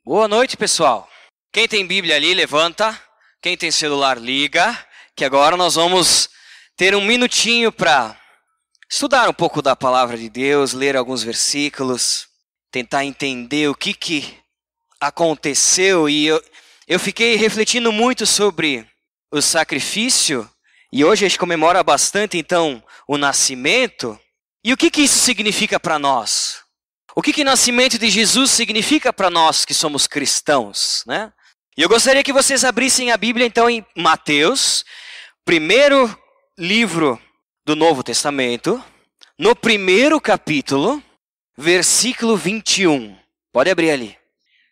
Boa noite, pessoal. Quem tem Bíblia ali, levanta. Quem tem celular, liga. Que agora nós vamos ter um minutinho para estudar um pouco da palavra de Deus, ler alguns versículos, tentar entender o que aconteceu. E eu fiquei refletindo muito sobre o sacrifício. E hoje a gente comemora bastante, então, o nascimento. E o que isso significa para nós? O que o nascimento de Jesus significa para nós que somos cristãos, né? E eu gostaria que vocês abrissem a Bíblia, então, em Mateus, primeiro livro do Novo Testamento, no primeiro capítulo, versículo 21. Pode abrir ali.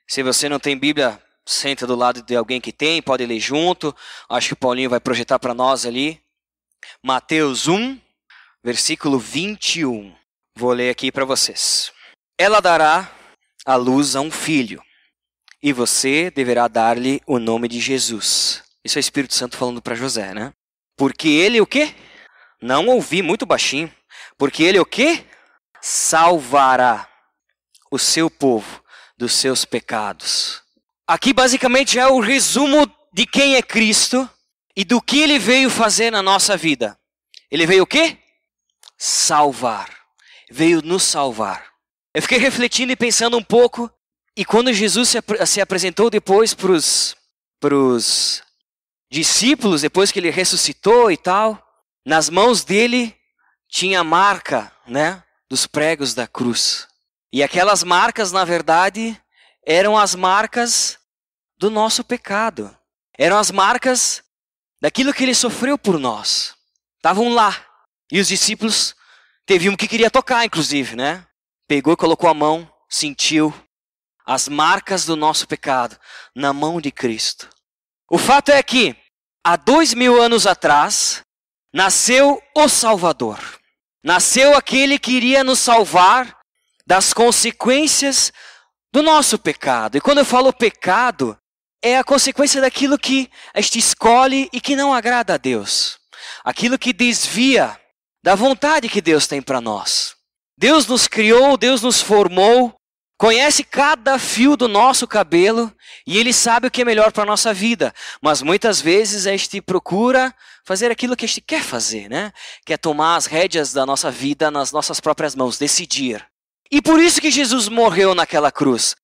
Se você não tem Bíblia, senta do lado de alguém que tem, pode ler junto. Acho que o Paulinho vai projetar para nós ali. Mateus 1, versículo 21. Vou ler aqui para vocês. Ela dará à luz a um filho, e você deverá dar-lhe o nome de Jesus. Isso é o Espírito Santo falando para José, né? Porque ele o quê? Não ouvi, muito baixinho. Porque ele o quê? Salvará o seu povo dos seus pecados. Aqui basicamente é o resumo de quem é Cristo e do que ele veio fazer na nossa vida. Ele veio o quê? Salvar. Veio nos salvar. Eu fiquei refletindo e pensando um pouco, e quando Jesus se apresentou depois para os discípulos, depois que ele ressuscitou e tal, nas mãos dele tinha a marca, né, dos pregos da cruz. E aquelas marcas, na verdade, eram as marcas do nosso pecado. Eram as marcas daquilo que ele sofreu por nós. Estavam lá. E os discípulos, teve um que queria tocar, inclusive, né? Pegou e colocou a mão, sentiu as marcas do nosso pecado na mão de Cristo. O fato é que, há 2000 anos atrás, nasceu o Salvador. Nasceu aquele que iria nos salvar das consequências do nosso pecado. E quando eu falo pecado, é a consequência daquilo que a gente escolhe e que não agrada a Deus. Aquilo que desvia da vontade que Deus tem para nós. Deus nos criou, Deus nos formou, conhece cada fio do nosso cabelo e Ele sabe o que é melhor para a nossa vida. Mas muitas vezes a gente procura fazer aquilo que a gente quer fazer, né? Quer tomar as rédeas da nossa vida nas nossas próprias mãos, decidir. E por isso que Jesus morreu naquela cruz.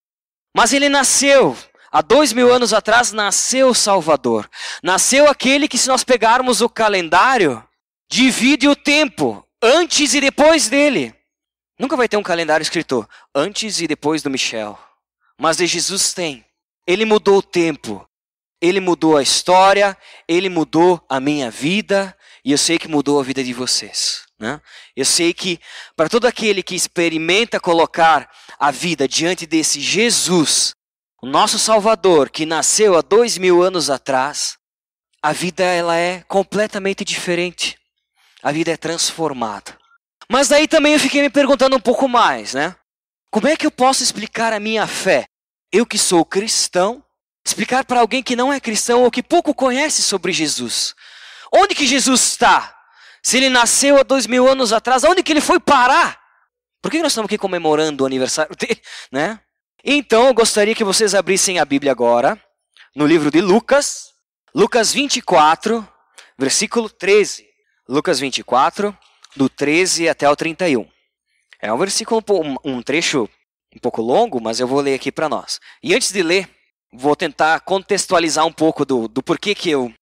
Mas Ele nasceu, há 2000 anos atrás, nasceu o Salvador. Nasceu aquele que, se nós pegarmos o calendário, divide o tempo antes e depois dele. Nunca vai ter um calendário escrito antes e depois do Michel. Mas de Jesus tem. Ele mudou o tempo. Ele mudou a história. Ele mudou a minha vida. E eu sei que mudou a vida de vocês, né? Eu sei que para todo aquele que experimenta colocar a vida diante desse Jesus, o nosso Salvador, que nasceu há 2000 anos atrás, a vida ela é completamente diferente. A vida é transformada. Mas daí também eu fiquei me perguntando um pouco mais, né? Como é que eu posso explicar a minha fé? Eu que sou cristão, explicar para alguém que não é cristão ou que pouco conhece sobre Jesus. Onde que Jesus está? Se ele nasceu há 2000 anos atrás, onde que ele foi parar? Por que nós estamos aqui comemorando o aniversário dele, né? Então eu gostaria que vocês abrissem a Bíblia agora, no livro de Lucas, Lucas 24, versículo 13. Lucas 24, do 13 até o 31. É um versículo, um trecho um pouco longo, mas eu vou ler aqui para nós. E antes de ler, vou tentar contextualizar um pouco do porquê que eu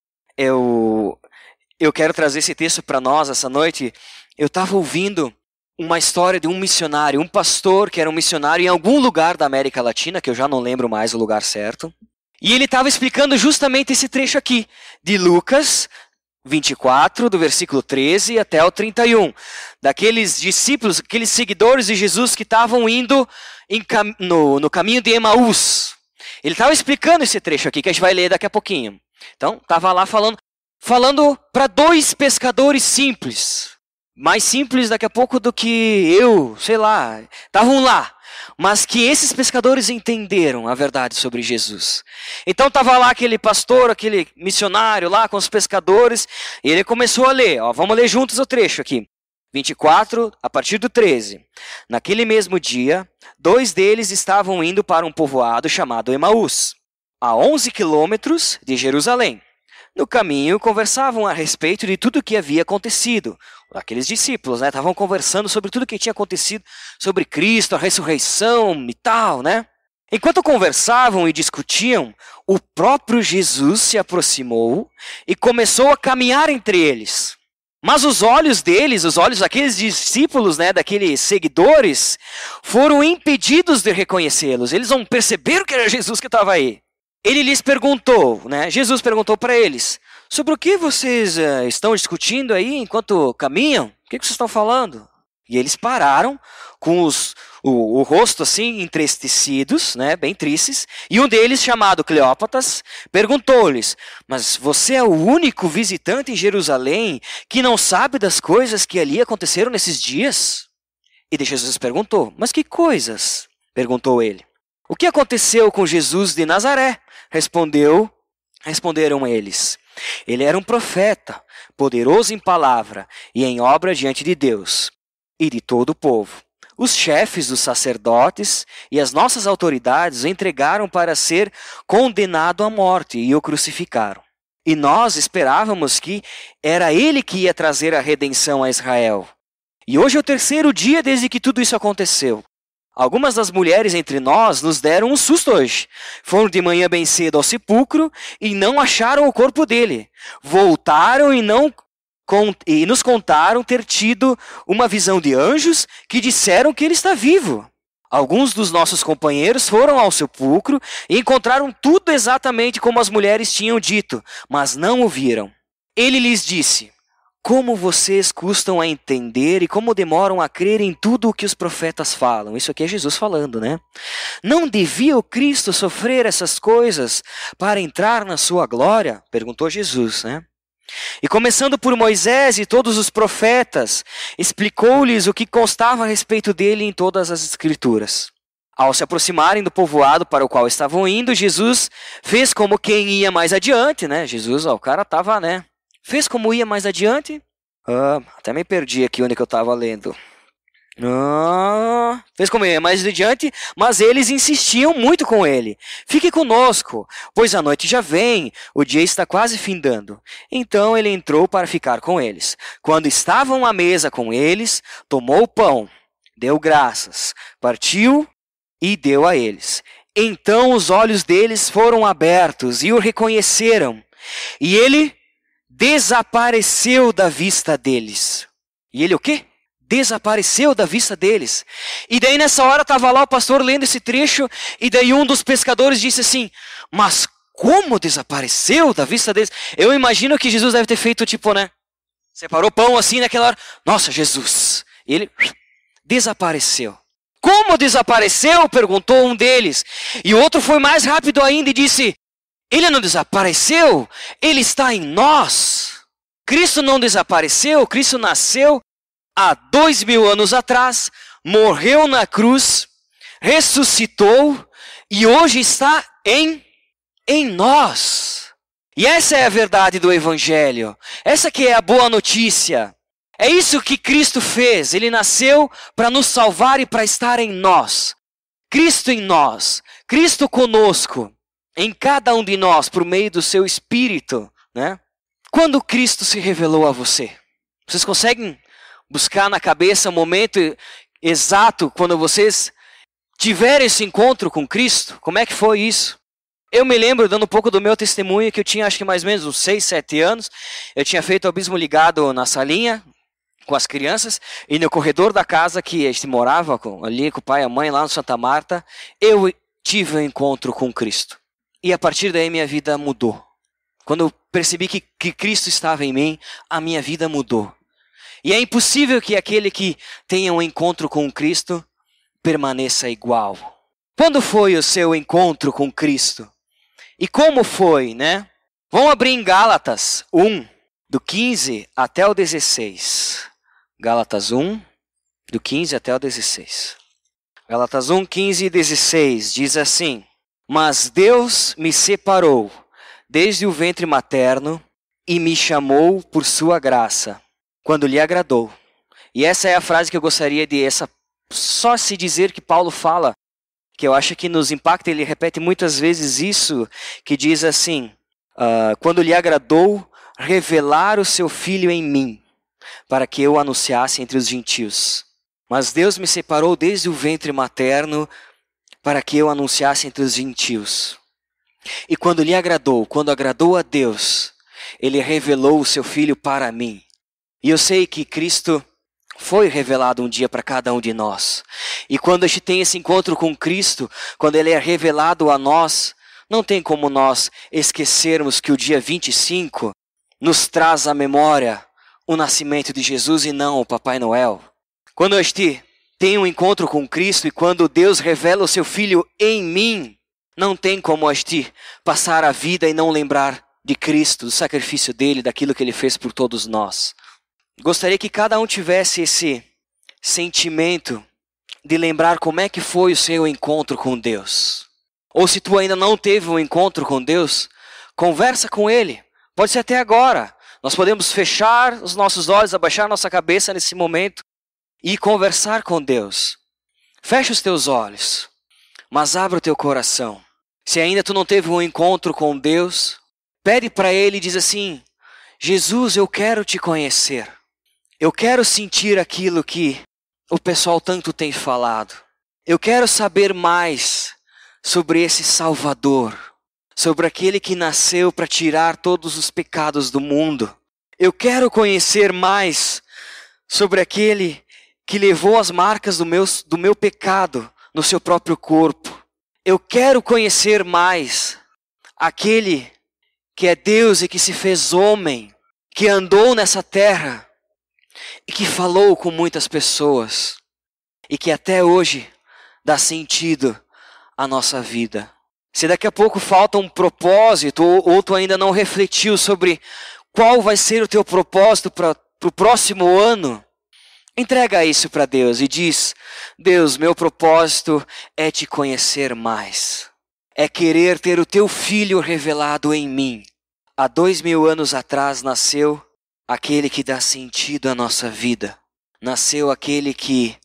quero trazer esse texto para nós essa noite. Eu estava ouvindo uma história de um missionário, um pastor que era um missionário em algum lugar da América Latina, que eu já não lembro mais o lugar certo. E ele estava explicando justamente esse trecho aqui, de Lucas 24, do versículo 13 até o 31. Daqueles discípulos, aqueles seguidores de Jesus que estavam indo no caminho de Emaús. Ele estava explicando esse trecho aqui, que a gente vai ler daqui a pouquinho. Então, estava lá falando para dois pescadores simples. Mais simples daqui a pouco do que eu, sei lá. Estavam lá. Mas que esses pescadores entenderam a verdade sobre Jesus. Então estava lá aquele pastor, aquele missionário lá com os pescadores. E ele começou a ler. Vamos ler juntos o trecho aqui. 24, a partir do 13. Naquele mesmo dia, 2 deles estavam indo para um povoado chamado Emaús, a 11 quilômetros de Jerusalém. No caminho, conversavam a respeito de tudo o que havia acontecido. Aqueles discípulos, né? Estavam conversando sobre tudo o que tinha acontecido, sobre Cristo, a ressurreição e tal, né? Enquanto conversavam e discutiam, o próprio Jesus se aproximou e começou a caminhar entre eles. Mas os olhos deles, os olhos daqueles discípulos, né, daqueles seguidores, foram impedidos de reconhecê-los. Eles não perceberam que era Jesus que estava aí. Ele lhes perguntou, né, Jesus perguntou para eles, sobre o que vocês estão discutindo aí enquanto caminham? O que vocês estão falando? E eles pararam com o rosto assim entristecidos, né, bem tristes, e um deles, chamado Cleópatas, perguntou-lhes, mas você é o único visitante em Jerusalém que não sabe das coisas que ali aconteceram nesses dias? E Jesus perguntou, mas que coisas? Perguntou ele. O que aconteceu com Jesus de Nazaré? Responderam eles. Ele era um profeta, poderoso em palavra e em obra diante de Deus e de todo o povo. Os chefes dos sacerdotes e as nossas autoridades o entregaram para ser condenado à morte e o crucificaram. E nós esperávamos que era ele que ia trazer a redenção a Israel. E hoje é o 3º dia desde que tudo isso aconteceu. Algumas das mulheres entre nós nos deram um susto hoje. Foram de manhã bem cedo ao sepulcro e não acharam o corpo dele. Voltaram e nos contaram ter tido uma visão de anjos que disseram que ele está vivo. Alguns dos nossos companheiros foram ao sepulcro e encontraram tudo exatamente como as mulheres tinham dito, mas não o viram. Ele lhes disse, como vocês custam a entender e como demoram a crer em tudo o que os profetas falam. Isso aqui é Jesus falando, né? Não devia o Cristo sofrer essas coisas para entrar na sua glória? Perguntou Jesus, né? E começando por Moisés e todos os profetas, explicou-lhes o que constava a respeito dele em todas as escrituras. Ao se aproximarem do povoado para o qual estavam indo, Jesus fez como quem ia mais adiante, né? Jesus, o cara estava, né? Fez como ia mais adiante. Até me perdi aqui onde que eu estava lendo. Fez como ia mais adiante, mas eles insistiam muito com ele. Fique conosco, pois a noite já vem, o dia está quase findando. Então ele entrou para ficar com eles. Quando estavam à mesa com eles, tomou o pão, deu graças, partiu e deu a eles. Então os olhos deles foram abertos e o reconheceram. E ele desapareceu da vista deles. E ele o quê? Desapareceu da vista deles. E daí nessa hora estava lá o pastor lendo esse trecho, e daí um dos pescadores disse assim, mas como desapareceu da vista deles? Eu imagino que Jesus deve ter feito tipo, né? Separou o pão assim naquela hora. Nossa, Jesus. E ele desapareceu. Como desapareceu? Perguntou um deles. E o outro foi mais rápido ainda e disse, ele não desapareceu, ele está em nós. Cristo não desapareceu, Cristo nasceu há 2000 anos atrás, morreu na cruz, ressuscitou e hoje está em nós. E essa é a verdade do Evangelho. Essa que é a boa notícia. É isso que Cristo fez. Ele nasceu para nos salvar e para estar em nós. Cristo em nós. Cristo conosco. Em cada um de nós, por meio do seu Espírito, né? Quando Cristo se revelou a você? Vocês conseguem buscar na cabeça o momento exato quando vocês tiveram esse encontro com Cristo? Como é que foi isso? Eu me lembro, dando um pouco do meu testemunho, que eu tinha acho que mais ou menos uns 6, 7 anos. Eu tinha feito o abismo ligado na salinha com as crianças, e no corredor da casa que a gente morava ali com o pai e a mãe, lá no Santa Marta, eu tive um encontro com Cristo. E a partir daí minha vida mudou. Quando eu percebi que Cristo estava em mim, a minha vida mudou. E é impossível que aquele que tenha um encontro com Cristo permaneça igual. Quando foi o seu encontro com Cristo? E como foi, né? Vamos abrir em Gálatas 1, do 15 até o 16. Gálatas 1, do 15 até o 16. Gálatas 1, 15 e 16 diz assim: mas Deus me separou desde o ventre materno e me chamou por sua graça, quando lhe agradou. E essa é a frase que eu gostaria de só se dizer que Paulo fala, que eu acho que nos impacta. Ele repete muitas vezes isso, que diz assim: quando lhe agradou revelar o seu Filho em mim, para que eu anunciasse entre os gentios. Mas Deus me separou desde o ventre materno, para que eu anunciasse entre os gentios. E quando lhe agradou, quando agradou a Deus, Ele revelou o seu Filho para mim. E eu sei que Cristo foi revelado um dia para cada um de nós. E quando a gente tem esse encontro com Cristo, quando Ele é revelado a nós, não tem como nós esquecermos que o dia 25 nos traz à memória o nascimento de Jesus e não o Papai Noel. Quando a gente tem um encontro com Cristo e quando Deus revela o seu Filho em mim, não tem como a gente passar a vida e não lembrar de Cristo, do sacrifício dele, daquilo que ele fez por todos nós. Gostaria que cada um tivesse esse sentimento de lembrar como é que foi o seu encontro com Deus. Ou se tu ainda não teve um encontro com Deus, conversa com Ele. Pode ser até agora. Nós podemos fechar os nossos olhos, abaixar nossa cabeça nesse momento e conversar com Deus. Fecha os teus olhos, mas abra o teu coração. Se ainda tu não teve um encontro com Deus, pede para Ele e diz assim: Jesus, eu quero te conhecer. Eu quero sentir aquilo que o pessoal tanto tem falado. Eu quero saber mais sobre esse Salvador, sobre aquele que nasceu para tirar todos os pecados do mundo. Eu quero conhecer mais sobre aquele que levou as marcas do meu pecado no seu próprio corpo. Eu quero conhecer mais aquele que é Deus e que se fez homem, que andou nessa terra e que falou com muitas pessoas e que até hoje dá sentido à nossa vida. Se daqui a pouco falta um propósito ou tu ainda não refletiu sobre qual vai ser o teu propósito para o próximo ano, entrega isso para Deus e diz: Deus, meu propósito é te conhecer mais. É querer ter o teu Filho revelado em mim. Há 2000 anos atrás nasceu aquele que dá sentido à nossa vida. Nasceu aquele que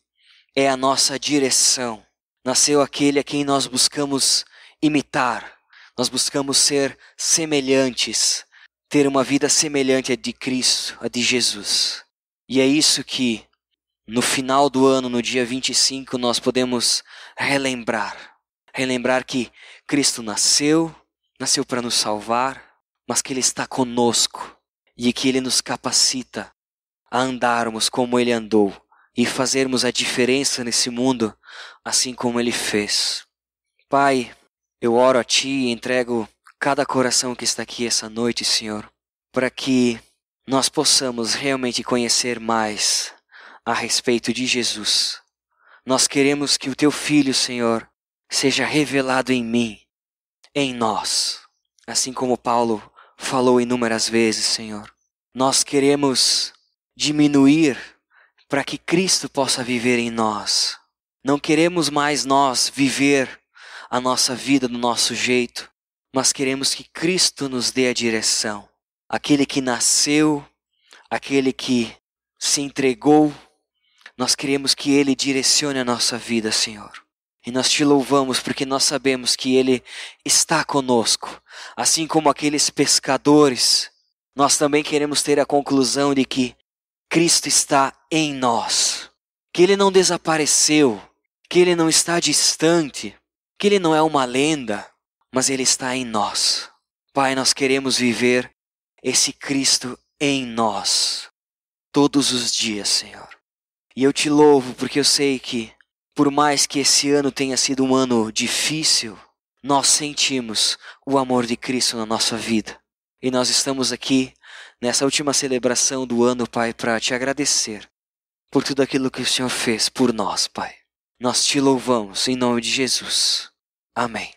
é a nossa direção. Nasceu aquele a quem nós buscamos imitar. Nós buscamos ser semelhantes. Ter uma vida semelhante à de Cristo, à de Jesus. E é isso que no final do ano, no dia 25, nós podemos relembrar. Relembrar que Cristo nasceu para nos salvar, mas que Ele está conosco e que Ele nos capacita a andarmos como Ele andou e fazermos a diferença nesse mundo, assim como Ele fez. Pai, eu oro a Ti e entrego cada coração que está aqui essa noite, Senhor, para que nós possamos realmente conhecer mais a respeito de Jesus. Nós queremos que o Teu Filho, Senhor, seja revelado em mim, em nós. Assim como Paulo falou inúmeras vezes, Senhor. Nós queremos diminuir para que Cristo possa viver em nós. Não queremos mais nós viver a nossa vida do nosso jeito, mas queremos que Cristo nos dê a direção. Aquele que nasceu, aquele que se entregou, nós queremos que Ele direcione a nossa vida, Senhor. E nós Te louvamos porque nós sabemos que Ele está conosco. Assim como aqueles pescadores, nós também queremos ter a conclusão de que Cristo está em nós. Que Ele não desapareceu, que Ele não está distante, que Ele não é uma lenda, mas Ele está em nós. Pai, nós queremos viver esse Cristo em nós, todos os dias, Senhor. E eu Te louvo porque eu sei que, por mais que esse ano tenha sido um ano difícil, nós sentimos o amor de Cristo na nossa vida. E nós estamos aqui nessa última celebração do ano, Pai, para Te agradecer por tudo aquilo que o Senhor fez por nós, Pai. Nós Te louvamos em nome de Jesus. Amém.